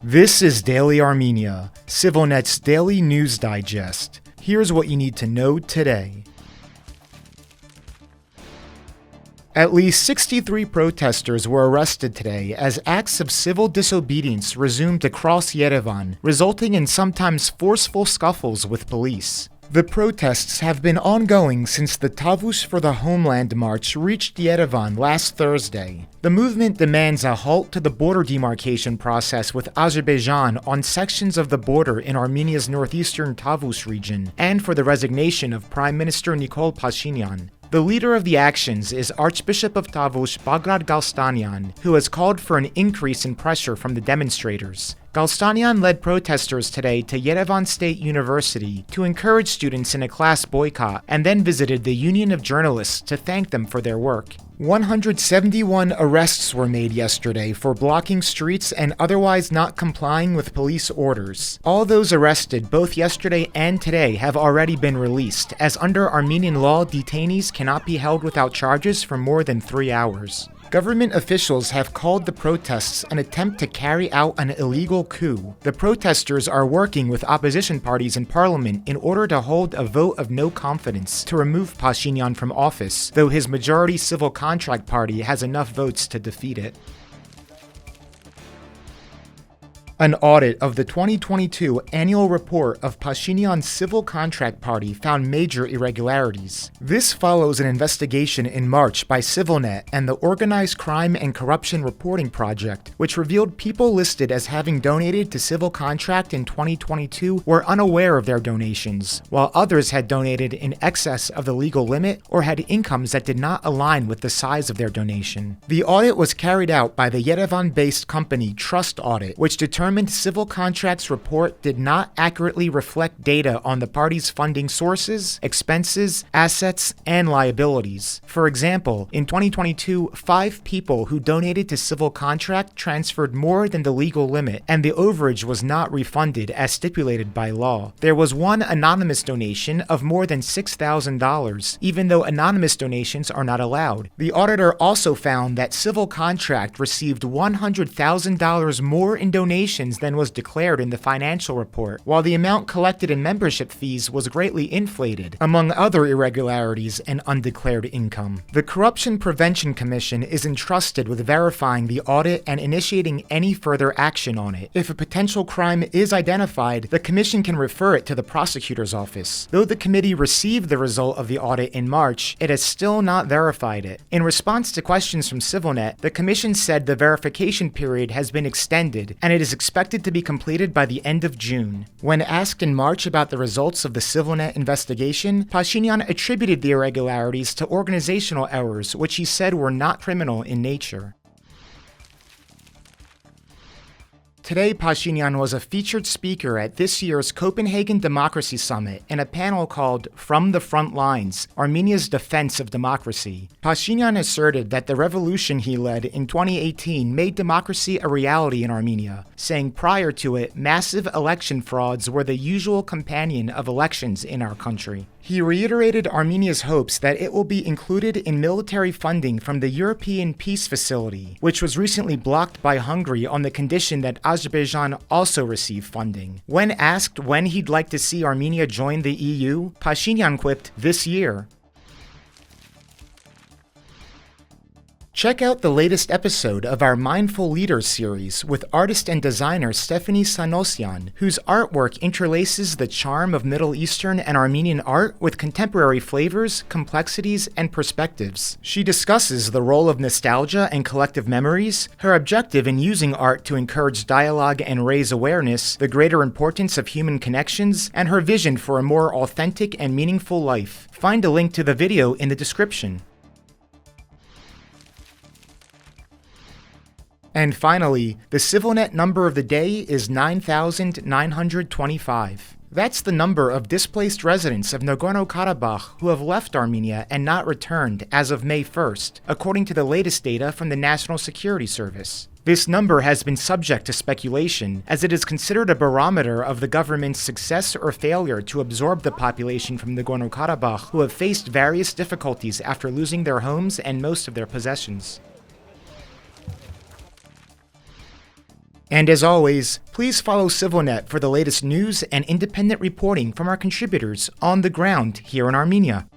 This is Daily Armenia, CivilNet's daily news digest. Here's what you need to know today. At least 63 protesters were arrested today as acts of civil disobedience resumed across Yerevan, resulting in sometimes forceful scuffles with police. The protests have been ongoing since the Tavus for the Homeland March reached Yerevan last Thursday. The movement demands a halt to the border demarcation process with Azerbaijan on sections of the border in Armenia's northeastern Tavus region, and for the resignation of Prime Minister Nikol Pashinyan. The leader of the actions is Archbishop of Tavus Bagrat Galstanian, who has called for an increase in pressure from the demonstrators. Galstanian led protesters today to Yerevan State University to encourage students in a class boycott, and then visited the Union of Journalists to thank them for their work. 171 arrests were made yesterday for blocking streets and otherwise not complying with police orders. All those arrested both yesterday and today have already been released, as under Armenian law, detainees cannot be held without charges for more than 3 hours. Government officials have called the protests an attempt to carry out an illegal coup. The protesters are working with opposition parties in parliament in order to hold a vote of no confidence to remove Pashinyan from office, though his majority civil contract party has enough votes to defeat it. An audit of the 2022 annual report of Pashinyan's civil contract party found major irregularities. This follows an investigation in March by CivilNet and the Organized Crime and Corruption Reporting Project, which revealed people listed as having donated to civil contract in 2022 were unaware of their donations, while others had donated in excess of the legal limit or had incomes that did not align with the size of their donation. The audit was carried out by the Yerevan-based company Trust Audit, which determined civil contracts report did not accurately reflect data on the party's funding sources, expenses, assets, and liabilities. For example, in 2022, 5 people who donated to civil contract transferred more than the legal limit, and the overage was not refunded as stipulated by law. There was one anonymous donation of more than $6,000, even though anonymous donations are not allowed. The auditor also found that civil contract received $100,000 more in donations than was declared in the financial report, while the amount collected in membership fees was greatly inflated, among other irregularities and undeclared income. The Corruption Prevention Commission is entrusted with verifying the audit and initiating any further action on it. If a potential crime is identified, the commission can refer it to the prosecutor's office. Though the committee received the result of the audit in March, it has still not verified it. In response to questions from CivilNet, the commission said the verification period has been extended, and it is expected to be completed by the end of June. When asked in March about the results of the CivilNet investigation, Pashinyan attributed the irregularities to organizational errors, which he said were not criminal in nature. Today, Pashinyan was a featured speaker at this year's Copenhagen Democracy Summit in a panel called From the Front Lines, Armenia's Defense of Democracy. Pashinyan asserted that the revolution he led in 2018 made democracy a reality in Armenia, saying prior to it, massive election frauds were the usual companion of elections in our country. He reiterated Armenia's hopes that it will be included in military funding from the European Peace Facility, which was recently blocked by Hungary on the condition that Azerbaijan also receive funding. When asked when he'd like to see Armenia join the EU, Pashinyan quipped, "This year." Check out the latest episode of our Mindful Leaders series with artist and designer Stephanie Sanosyan, whose artwork interlaces the charm of Middle Eastern and Armenian art with contemporary flavors, complexities, and perspectives. She discusses the role of nostalgia and collective memories, her objective in using art to encourage dialogue and raise awareness, the greater importance of human connections, and her vision for a more authentic and meaningful life. Find a link to the video in the description. And finally, the CivilNet number of the day is 9,925. That's the number of displaced residents of Nagorno-Karabakh who have left Armenia and not returned as of May 1st, according to the latest data from the National Security Service. This number has been subject to speculation, as it is considered a barometer of the government's success or failure to absorb the population from Nagorno-Karabakh who have faced various difficulties after losing their homes and most of their possessions. And as always, please follow CivilNet for the latest news and independent reporting from our contributors on the ground here in Armenia.